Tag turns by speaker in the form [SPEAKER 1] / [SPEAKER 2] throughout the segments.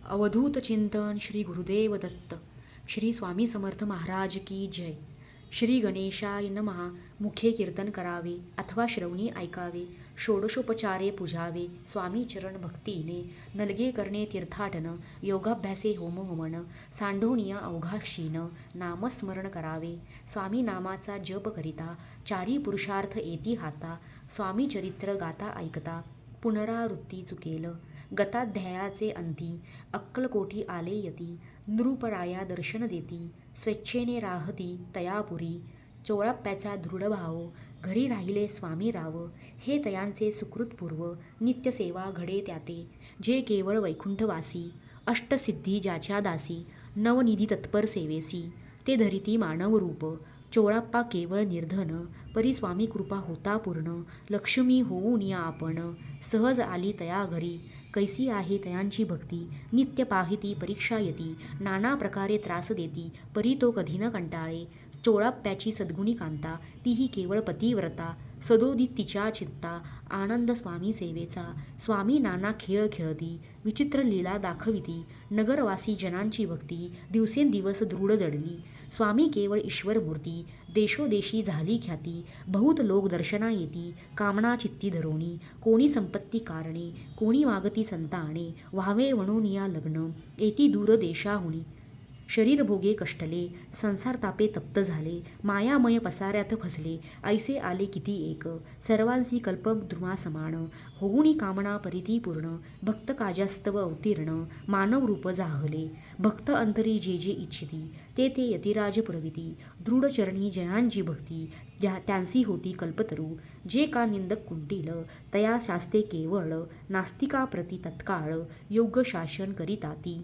[SPEAKER 1] अवधूत चिंतन श्री गुरुदेव दत्त. श्री स्वामी समर्थ महाराज की जय. श्री गणेशाय नमः. मुखे कीर्तन करावे अथवा श्रवणी ऐकावे, षोडशोपचारे पूजावे स्वामी चरण भक्तीने, नलगे करणे तीर्थाटन, योगाभ्यासे होम होमन, सांडोनिया अवघा क्षीण, नामस्मरण करावे. स्वामी नामाचा जप करिता, चारी पुरुषार्थ येती हाता, स्वामी चरित्र गाता ऐकता, पुनरावृत्ती चुकेल. गताध्यायाचे अंती, अक्कलकोटी आले यती, नृपराया दर्शन देती, स्वेच्छेने राहती तयापुरी, चोळाप्प्याचा दृढ भाव, घरी राहिले स्वामी राव, हे तयांचे सुकृतपूर्व, नित्यसेवा घडे त्याते, जे केवळ वैकुंठवासी, अष्टसिद्धी ज्याच्या दासी, नवनिधी तत्पर सेवेसी, ते धरिती मानव रूप, चोळाप्पा केवळ निर्धन, परी स्वामी कृपा होता पूर्ण, लक्ष्मी होऊन या आपण, सहज आली तया घरी, कैसी आहे तयांची भक्ती, नित्य पाहिती परीक्षा येती, नाना प्रकारे त्रास देती, परी तो कधी न कंटाळे, चोळाप्प्याची सद्गुणी कांता, तीही केवळ पतिव्रता, सदोदित तिच्या चित्ता, आनंद स्वामी सेवेचा, स्वामी नाना खेळ खेळती, विचित्र लीला दाखविती, नगरवासी जनांची भक्ती, दिवसेंदिवस दृढ जडली, स्वामी केवळ ईश्वर मूर्ती, देशोदेशी झाली ख्याती, बहुत लोक दर्शना येती, कामना चित्ती धरोनी, कोणी संपत्ती कारणे, कोणी मागती संताने, व्हावे म्हणून या लग्न, येती दूर देशाहुनी, शरीर भोगे कष्टले, संसार तापे तप्त झाले, मायामय पसाऱ्यात फसले, ऐसे आले किती एक, सर्वांसी कल्पद्रुमा समान, होऊनी कामना परिती पूर्ण, भक्त काजास्तव अवतीर्ण, मानव रूप जाहले, भक्त अंतरी जे जे इच्छिती, ते ते यतिराज पुरविती, दृढ चरणी जयांची भक्ती, त्यांसी होती कल्पतरू, जे का निंदक कुंटील, तया शास्ते केवळ, नास्तिका प्रती तत्काळ, योग्य शासन करिताती,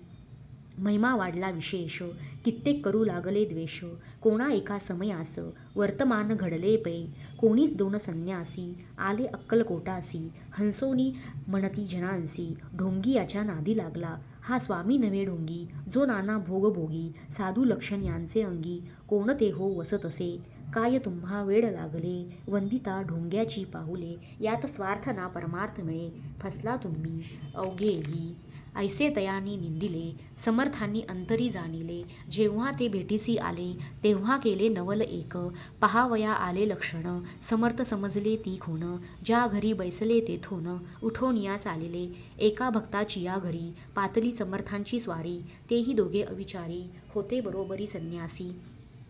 [SPEAKER 1] महिमा वाढला विशेष, कित्येक करू लागले द्वेष, कोणा एका समयास, वर्तमान घडले पै, कोणीच दोन संन्यासी, आले अक्कलकोटासी, हंसोनी म्हणती जनांसी, ढोंगी याच्या नादी लागला, हा स्वामी नव्हे ढोंगी, जो नाना भोगभोगी, साधू लक्षण यांचे अंगी, कोण ते हो वसतसे, काय तुम्हा वेड लागले, वंदिता ढोंग्याची पाहुले, यात स्वार्थ ना परमार्थ मिळे, फसला तुम्ही अवघेही, ऐसे तयानी निंदिले, समर्थांनी अंतरी जाणिले, जेव्हा ते भेटीसी आले, तेव्हा केले नवल एक, पहावया आले लक्षण, समर्थ समजले ती खूण, ज्या घरी बैसले तेथून, उठून या चालिले, एका भक्ताची या घरी, पातली समर्थांची स्वारी, तेही दोघे अविचारी, होते बरोबरी संन्यासी,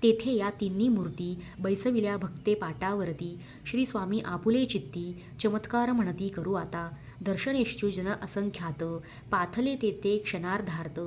[SPEAKER 1] तेथे या तिन्ही मूर्ती, बैसविल्या भक्ते पाटावरती, श्री स्वामी आपुले चित्ती, चमत्कार म्हणती करू आता, दर्शनेश्चू जन असंख्यात, पाथले तेथे क्षणार्धार्थ,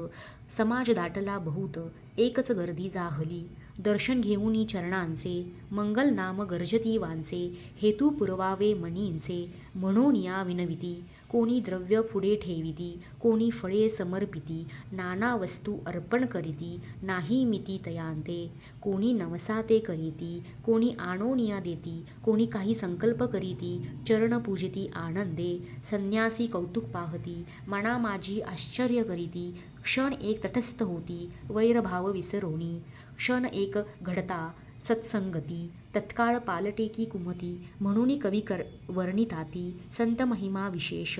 [SPEAKER 1] समाज दाटला बहुत, एकच गर्दी जाहली, दर्शन घेऊनी चरणांचे, मंगल नाम गर्जती वांचे, हेतू पुरवावे मनींचे, म्हणून या विनविती, कोणी द्रव्य पुढे ठेविती, कोणी फळे समर्पिती, नाना वस्तू अर्पण करीती, नाही मिती तयांते, कोणी नवसा ते करीती, कोणी आणोनिया देती, कोणी काही संकल्प करीती, चरण पूजिती आनंदे, संन्यासी कौतुक पाहती, मना माझी आश्चर्य करीती, क्षण एक तटस्थ होती, वैरभाव विसरोनी, क्षण एक घडता सत्संगती, तत्काळ पालटे की कुमती, म्हणून कवी वर्णिताती, संत महिमा विशेष,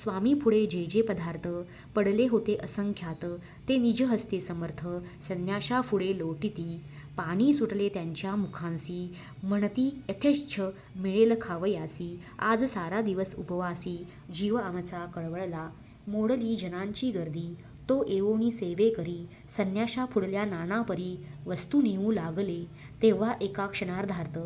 [SPEAKER 1] स्वामी पुढे जे जे पदार्थ, पडले होते असंख्यात, ते निज हस्ते समर्थ, संन्याशा पुढे लोटिती, पाणी सुटले त्यांच्या मुखांसी, म्हणती यथेच्छ मिळेल खावयासी, आज सारा दिवस उपवासी, जीव आमचा कळवळला, मोडली जनांची गर्दी, तो एवोनी सेवे करी, संन्याशा फुडल्या नाना परी, वस्तू नेऊ लागले, तेव्हा एका क्षणार्धार्थ,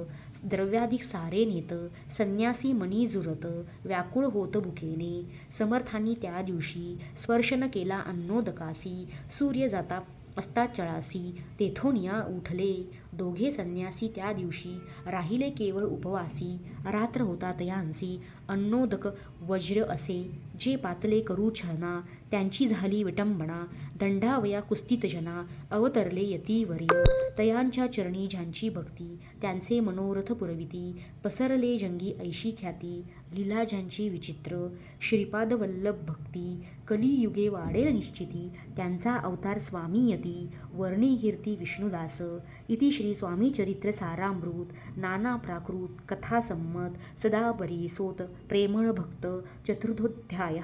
[SPEAKER 1] द्रव्याधिक सारे नेत, संन्यासी मनी जुरत, व्याकुळ होत भुकेने, समर्थांनी त्या दिवशी, स्पर्श न केला अन्नोदकासी, सूर्य जाता असता चळासी, तेथून या उठले, दोघे संन्यासी त्या दिवशी, राहिले केवळ उपवासी, रात्र होता तयांसी, अन्नोदक वज्र असे, जे पातले करू छळना, त्यांची झाली विटंबना, दंडावया कुस्तीत जना, अवतरले यतीवर्य, तयांच्या चरणी ज्यांची भक्ती, त्यांचे मनोरथ पुरविती, पसरले जंगी ऐशी ख्याती, लीला ज्यांची विचित्र, श्रीपादवल्लभ भक्ती, कलियुगे वाढेल निश्चिती, त्यांचा अवतार स्वामी यती, वर्णी कीर्ती विष्णुदास, इति श्री स्वामी चरित्र सारामृत, नाना प्राकृत कथा संमत, सदा बरी सोत, प्रेमळ भक्त, चतुर्थोध्याय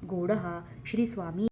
[SPEAKER 1] गोडहा, श्री स्वामी